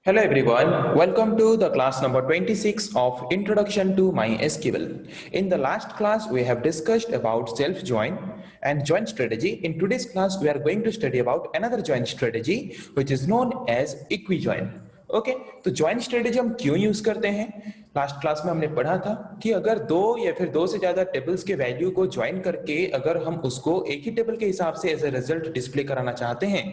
Hello everyone, welcome to the class number 26 of Introduction to MySQL. In the last class, we have discussed about self-join and join strategy. In today's class, we are going to study about another join strategy which is known as equi-join. Okay तो join strategy हम क्यों use करते हैं? Last class में हमने पढ़ा था कि अगर दो या फिर दो से ज्यादा टेबल्स के वैल्यू को ज्वाइन करके अगर हम उसको एक ही टेबल के हिसाब से एज ए रिजल्ट डिस्प्ले कराना चाहते हैं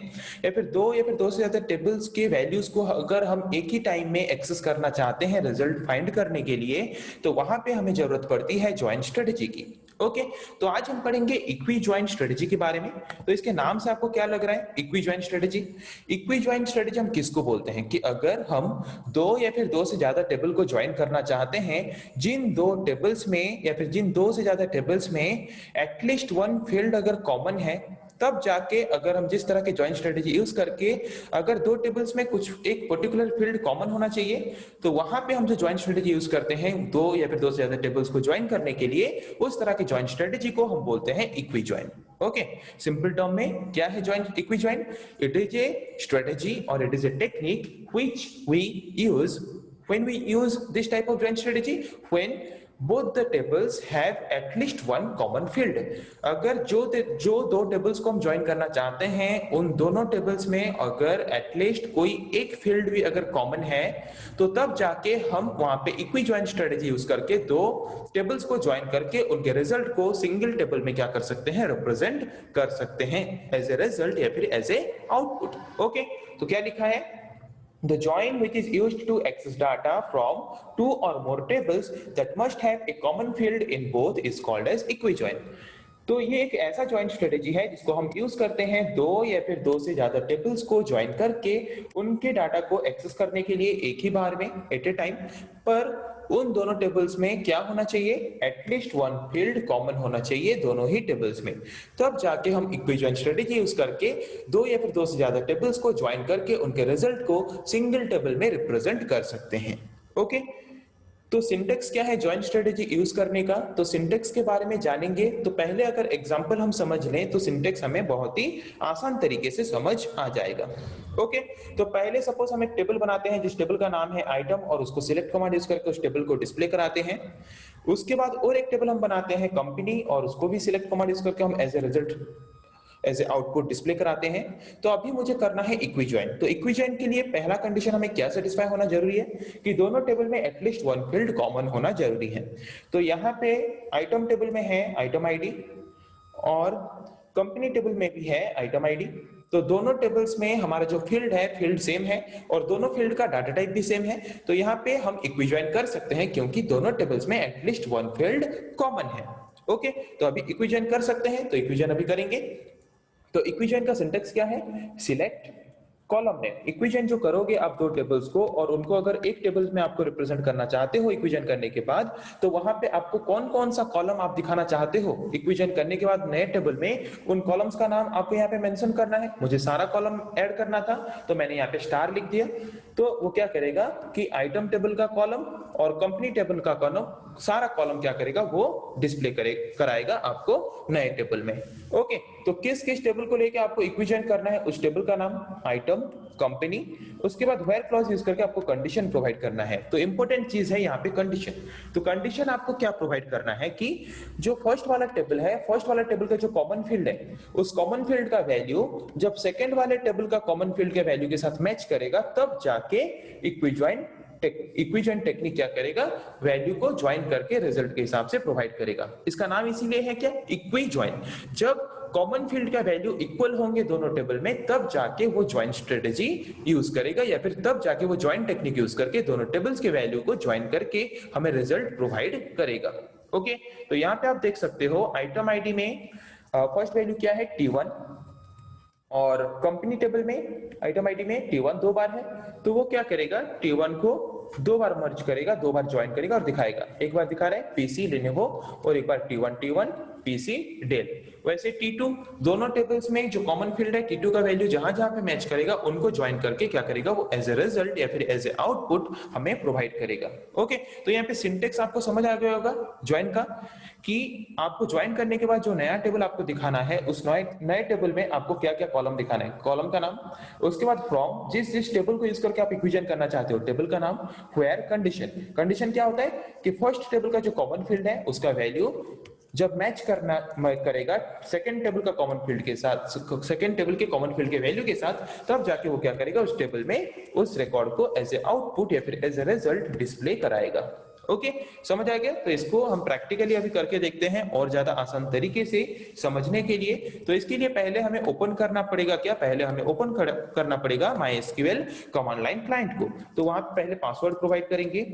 या फिर दो से ज्यादा टेबल्स के वैल्यूज को अगर हम एक ही टाइम में एक्सेस करना चाहते हैं रिजल्ट फाइंड करने के लिए, तो वहां पे हमें जरूरत पड़ती है ज्वाइन स्ट्रेटेजी की। ओके तो आज हम पढ़ेंगे इक्वी ज्वाइन स्ट्रेटेजी के बारे में। तो इसके नाम से आपको क्या लग रहा है? Equi join strategy. Equi join strategy हम किसको बोलते हैं कि अगर हम दो या फिर दो से ज्यादा टेबल को ज्वाइन करना चाहते हैं, जिन दो टेबल्स में या फिर जिन दो से ज्यादा टेबल्स में एटलीस्ट वन फील्ड अगर कॉमन है, तब जाके अगर हम जिस तरह के ज्वाइन स्ट्रेटेजी यूज करके अगर दो टेबल्स में कुछ एक पर्टिकुलर फील्ड कॉमन होना चाहिए, तो वहां पे हम जो ज्वाइन स्ट्रेटेजी यूज करते हैं दो या फिर दो से ज्यादा टेबल्स को ज्वाइन करने के लिए, उस तरह की ज्वाइन स्ट्रेटेजी को हम बोलते हैं equi join. Okay simple term में क्या है join equi join? It is a strategy और it is a technique which we use when we use this type of join strategy when both the tables have at least one common field। अगर जो दो tables को हम join करना चाहते हैं उन दोनों टेबल्स में अगर एटलीस्ट कोई एक फील्ड भी अगर कॉमन है, तो तब जाके हम वहां पे इक्वी ज्वाइन स्ट्रेटेजी यूज करके दो टेबल्स को ज्वाइन करके उनके रिजल्ट को सिंगल टेबल में क्या कर सकते हैं? रिप्रेजेंट कर सकते हैं एज ए रिजल्ट या फिर एज ए आउटपुट। ओके तो क्या लिखा है? The join which is used to access data from two or more tables that must have a common field in both is called as equi-join। तो ये एक ऐसा ज्वाइन स्ट्रेटेजी है जिसको हम यूज करते हैं दो या फिर दो से ज्यादा टेबल्स को ज्वाइन करके उनके डाटा को एक्सेस करने के लिए एक ही बार में एट ए टाइम, पर उन दोनों टेबल्स में क्या होना चाहिए? एटलीस्ट वन फील्ड कॉमन होना चाहिए दोनों ही टेबल्स में। तब जाके हम इक्वी ज्वाइन स्ट्रेटेजी यूज करके दो या फिर दो से ज्यादा टेबल्स को ज्वाइन करके उनके रिजल्ट को सिंगल टेबल में रिप्रेजेंट कर सकते हैं। ओके तो सिंटेक्स क्या है ज्वाइन स्ट्रेटेजी यूज करने का? तो सिंटेक्स के बारे में जानेंगे तो पहले अगर एग्जांपल हम समझ लें तो सिंटेक्स हमें बहुत ही आसान तरीके से समझ आ जाएगा। ओके तो पहले सपोज हम एक टेबल बनाते हैं जिस टेबल का नाम है आइटम और उसको सिलेक्ट कमांड यूज करके उस टेबल को डिस्प्ले कराते हैं। उसके बाद और एक टेबल हम बनाते हैं कंपनी और उसको भी सिलेक्ट कमांड यूज करके हम as a result as a output display कराते हैं। तो अभी मुझे करना है इक्वी ज्वाइन। तो इक्वी ज्वाइन के लिए पहला कंडीशन हमें क्या सेटिस्फाई होना जरूरी है कि दोनों टेबल में एटलीस्ट वन फील्ड कॉमन होना जरूरी है। तो यहाँ पे आइटम टेबल में है आइटम आईडी और कंपनी टेबल में भी है आइटम आईडी। तो दोनों टेबल्स में हमारा जो फील्ड है फील्ड सेम है और दोनों फील्ड का डाटा टाइप भी सेम है। तो यहाँ पे हम इक्वी ज्वाइन कर सकते हैं क्योंकि दोनों टेबल्स में एटलीस्ट वन फील्ड कॉमन है। ओके तो अभी इक्वी ज्वाइन कर सकते हैं, तो इक्वी ज्वाइन अभी करेंगे। तो इक्विजन का सिंटेक्स क्या है? Select column name. इक्विजन जो करोगे आप दो टेबल्स को और उनको अगर एक टेबल में आपको रिप्रेजेंट करना चाहते हो इक्विजन करने के बाद, तो वहां पे आपको कौन कौन सा कॉलम आप दिखाना चाहते हो इक्विजन करने के बाद नए टेबल में, उन कॉलम्स का नाम आपको यहाँ पे मेंशन करना है। मुझे सारा कॉलम ऐड करना था तो मैंने यहाँ पे स्टार लिख दिया। तो वो क्या करेगा कि आइटम टेबल का कॉलम और कंपनी टेबल का कॉलम सारा कॉलम क्या करेगा? वो डिस्प्ले कराएगा आपको नए टेबल में। ओके तो किस किस टेबल को लेके आपको इक्विजन करना है? उस टेबल का नाम आइटम कंपनी, उसके बाद वेयर क्लॉज यूज करके आपको कंडीशन प्रोवाइड करना है। तो इंपॉर्टेंट चीज है यहाँ पे कंडीशन। तो कंडीशन आपको क्या प्रोवाइड करना है कि जो फर्स्ट वाला टेबल है, फर्स्ट वाला टेबल का जो कॉमन फील्ड है, उस कॉमन फील्ड का वैल्यू जब सेकंड वाले टेबल का कॉमन फील्ड के वैल्यू के साथ मैच करेगा, तब जाके इक्विजन टेक्निक क्या करेगा? वैल्यू को ज्वाइन करके रिजल्ट के हिसाब से प्रोवाइड करेगा। इसका नाम इसीलिए है क्या? Equi join. जब कॉमन फील्ड का वैल्यू इक्वल होंगे दोनों टेबल में, तब जाके वो ज्वाइन स्ट्रेटेजी यूज करेगा या फिर तब जाके वो ज्वाइन टेक्निक यूज करके दोनों टेबल्स के वैल्यू को ज्वाइन करके हमें रिजल्ट प्रोवाइड करेगा। ओके तो यहाँ पे आप देख सकते हो आइटम आईडी में फर्स्ट वैल्यू क्या है? T1 और कंपनी टेबल में आइटम आईडी में T1 दो बार है, तो वो क्या करेगा? T1 को दो बार मर्ज करेगा, दो बार ज्वाइन करेगा और दिखाएगा। एक बार दिखा रहा है पीसी लेनेवो और एक बार T1 पीसी डेल। वैसे T2 दोनों टेबल्स में जो कॉमन फील्ड है T2 का वैल्यू जहां जहां पे मैच करेगा उनको ज्वाइन करके क्या करेगा, वो एज ए रिजल्ट या फिर एज ए आउटपुट हमें प्रोवाइड करेगा। ओके, तो यहाँ पे सिंटेक्स आपको समझ आ गया होगा ज्वाइन का, कि आपको ज्वाइन करने के बाद जो नया टेबल आपको दिखाना है उस नए टेबल में आपको क्या क्या कॉलम दिखाना है, कॉलम का नाम, उसके बाद फ्रॉम, जिस टेबल को यूज करके आप इक्वेशन करना चाहते हो टेबल का नाम, वेयर, कंडीशन। कंडीशन क्या होता है कि फर्स्ट टेबल का जो कॉमन फील्ड है उसका वैल्यू जब मैच करेगा सेकंड टेबल का कॉमन फील्ड के साथ, सेकंड टेबल के कॉमन फील्ड के वैल्यू के साथ, तब जाके वो क्या करेगा, उस टेबल में उस रिकॉर्ड को एज ए आउटपुट या फिर एज ए रिजल्ट डिस्प्ले कराएगा। ओके, समझ आ गया? तो इसको हम प्रैक्टिकली अभी करके देखते हैं और ज्यादा आसान तरीके से समझने के लिए। तो इसके लिए पहले हमें ओपन करना पड़ेगा, क्या, पहले हमें ओपन करना पड़ेगा MySQL कमांड लाइन क्लाइंट को। तो वहां पे पहले पासवर्ड प्रोवाइड करेंगे।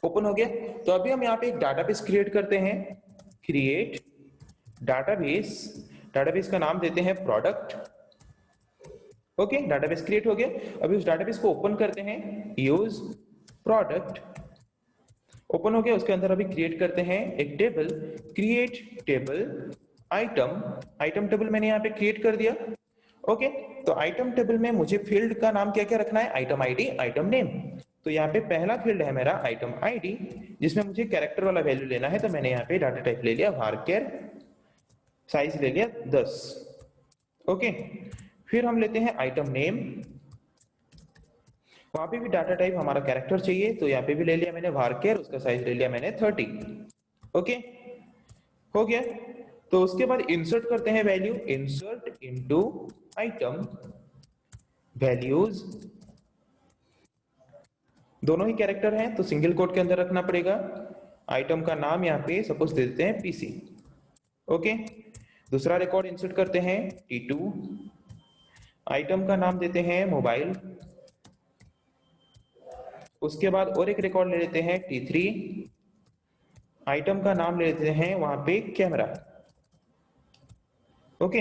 ओपन हो गया, तो अभी हम यहाँ पे एक डाटाबेस क्रिएट करते हैं, क्रिएट डाटाबेस, डाटाबेस का नाम देते हैं प्रोडक्ट। ओके, डाटाबेस क्रिएट हो गया। अभी उस डाटाबेस को ओपन करते हैं, यूज प्रोडक्ट, ओपन हो गया। उसके अंदर अभी क्रिएट करते हैं एक table, create table item, item table मैंने यहाँ पे क्रिएट कर दिया। ओके, तो आइटम टेबल में मुझे फील्ड का नाम क्या क्या रखना है, आइटम आईडी, आइटम नेम। तो यहाँ पे पहला फील्ड है मेरा आइटम आईडी, जिसमें मुझे कैरेक्टर वाला वैल्यू लेना है, तो मैंने यहाँ पे डाटा टाइप ले लिया varchar, साइज ले लिया 10। ओके, फिर हम लेते हैं आइटम नेम, वहां पे भी डाटा टाइप हमारा कैरेक्टर चाहिए, तो यहाँ पे भी ले लिया मैंने varchar, उसका साइज ले लिया मैंने 30। ओके, हो गया। तो उसके बाद इंसर्ट करते हैं value, insert into item values, दोनों ही कैरेक्टर हैं तो सिंगल कोट के अंदर रखना पड़ेगा। आइटम का नाम यहाँ पे सपोज दे देते हैं पीसी। ओके, दूसरा रिकॉर्ड इंसर्ट करते हैं T2, आइटम का नाम देते हैं मोबाइल। उसके बाद और एक रिकॉर्ड ले लेते हैं T3, आइटम का नाम ले लेते हैं वहां पे कैमरा। ओके,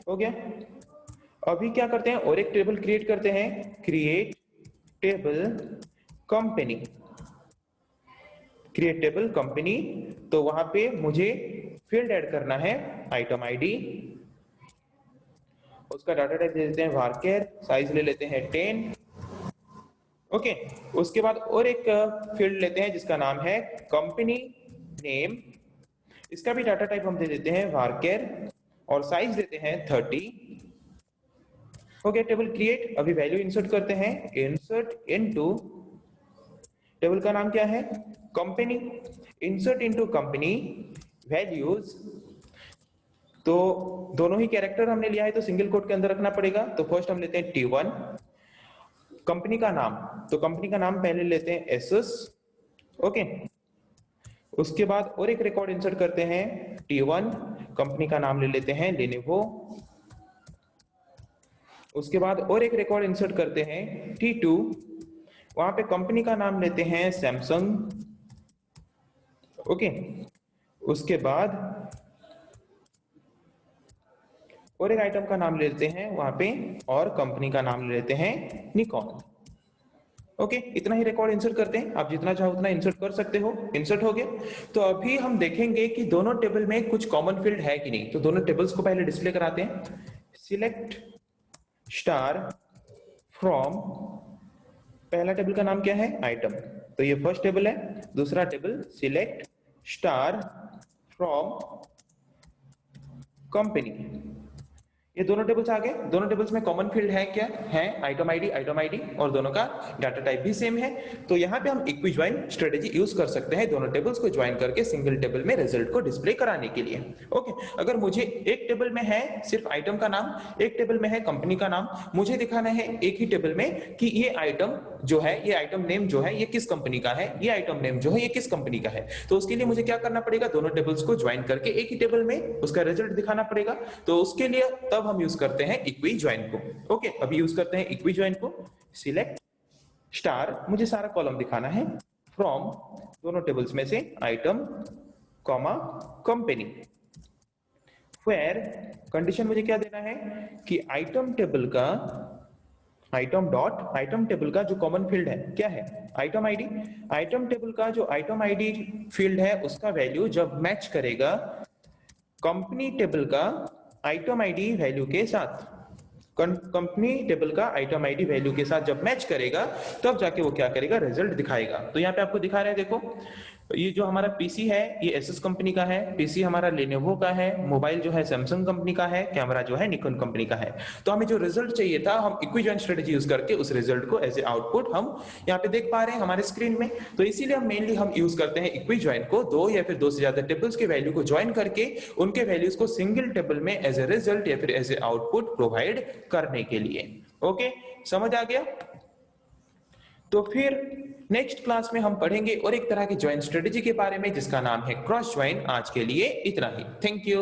हो गया। अभी क्या करते हैं, और एक टेबल क्रिएट करते हैं, create table company, create table company. तो वहां पे मुझे फील्ड ऐड करना है, आइटम आईडी, उसका डाटा टाइप दे देते हैं varchar, साइज ले लेते हैं 10। ओके, उसके बाद और एक फील्ड लेते हैं जिसका नाम है कंपनी नेम, इसका भी डाटा टाइप हम दे देते हैं varchar और साइज देते हैं 30। हो गया टेबल क्रिएट। अभी वैल्यू इंसर्ट करते हैं, इंसर्ट इनटू, टेबल का नाम क्या है, company, insert into company values. तो दोनों ही कैरेक्टर हमने लिया है तो सिंगल कोट के अंदर रखना पड़ेगा। तो फर्स्ट हम लेते हैं T1, कंपनी का नाम, तो कंपनी का नाम पहले लेते हैं एसस। ओके, उसके बाद और एक रिकॉर्ड इंसर्ट करते हैं T1, कंपनी का नाम ले लेते हैं लेनोवो। उसके बाद और एक रिकॉर्ड इंसर्ट करते हैं T2, वहां पे कंपनी का नाम लेते हैं सैमसंग। ओके, उसके बाद और एक आइटम का नाम ले लेते हैं वहां पे, और कंपनी का नाम ले लेते हैं निकॉन। ओके, इतना ही रिकॉर्ड इंसर्ट करते हैं, आप जितना चाहो उतना इंसर्ट कर सकते हो। इंसर्ट हो गया। तो अभी हम देखेंगे कि दोनों टेबल में कुछ कॉमन फील्ड है कि नहीं। तो दोनों टेबल्स को पहले डिस्प्ले कराते हैं, सिलेक्ट स्टार फ्रॉम, पहला टेबल का नाम क्या है, आइटम, तो ये फर्स्ट टेबल है। दूसरा table select star from company, ये दोनों टेबल्स आ गए। दोनों टेबल्स में कॉमन फील्ड है क्या, है आइटम आईडी, और दोनों का डाटा टाइप भी सेम है। तो यहाँ पे हम इक्वी ज्वाइन स्ट्रेटेजी यूज कर सकते हैं, दोनों टेबल्स को ज्वाइन करके सिंगल टेबल में रिजल्ट को डिस्प्ले कराने के लिए। ओके, अगर मुझे एक टेबल में है सिर्फ आइटम का नाम, एक टेबल में है कंपनी का नाम, मुझे दिखाना है एक ही टेबल में कि ये आइटम जो है, ये आइटम नेम जो है ये किस कंपनी का है, ये आइटम नेम जो है ये किस कंपनी का है। तो उसके लिए मुझे क्या करना पड़ेगा, दोनों टेबल्स को ज्वाइन करके एक ही टेबल में उसका रिजल्ट दिखाना पड़ेगा। तो उसके लिए तब हम यूज करते हैं इक्वी ज्वाइन को। ओके, अभी यूज करते हैं इक्वी ज्वाइन को, सिलेक्ट स्टार, मुझे सारा कॉलम दिखाना है, फ्रॉम, दोनों टेबल्स में से item comma company, where, condition मुझे क्या देना है कि आइटम टेबल का, आइटम डॉट, आइटम टेबल का जो कॉमन फील्ड है क्या है, आइटम आईडी, आइटम टेबल का जो आइटम आईडी फील्ड है उसका वैल्यू जब मैच करेगा कंपनी टेबल का आइटम आईडी वैल्यू के साथ, कंपनी टेबल का आइटम आईडी वैल्यू के साथ जब मैच करेगा तब जाके वो क्या करेगा, रिजल्ट दिखाएगा। तो यहाँ पे आपको दिखा रहे हैं, देखो ये जो हमारा पीसी है ये एसएस कंपनी का है, पीसी हमारा लेनोवो का है, मोबाइल जो है सैमसंग कंपनी का है, कैमरा जो है निकॉन कंपनी का है। तो हमें जो रिजल्ट चाहिए था, हम इक्विजॉइंट स्ट्रेटजी यूज करके उस रिजल्ट को एज ए आउटपुट हम यहाँ पे देख पा रहे हैं हमारे स्क्रीन में। तो इसीलिए हम मेनली हम यूज करते हैं इक्विजॉइंट को, दो या फिर दो से ज्यादा टेबल्स के वैल्यू को ज्वाइन करके उनके वैल्यूज को सिंगल टेबल में एज ए रिजल्ट या फिर एज ए आउटपुट प्रोवाइड करने के लिए। ओके, समझ आ गया? तो फिर नेक्स्ट क्लास में हम पढ़ेंगे और एक तरह की ज्वाइन स्ट्रेटजी के बारे में जिसका नाम है क्रॉस ज्वाइन। आज के लिए इतना ही, थैंक यू।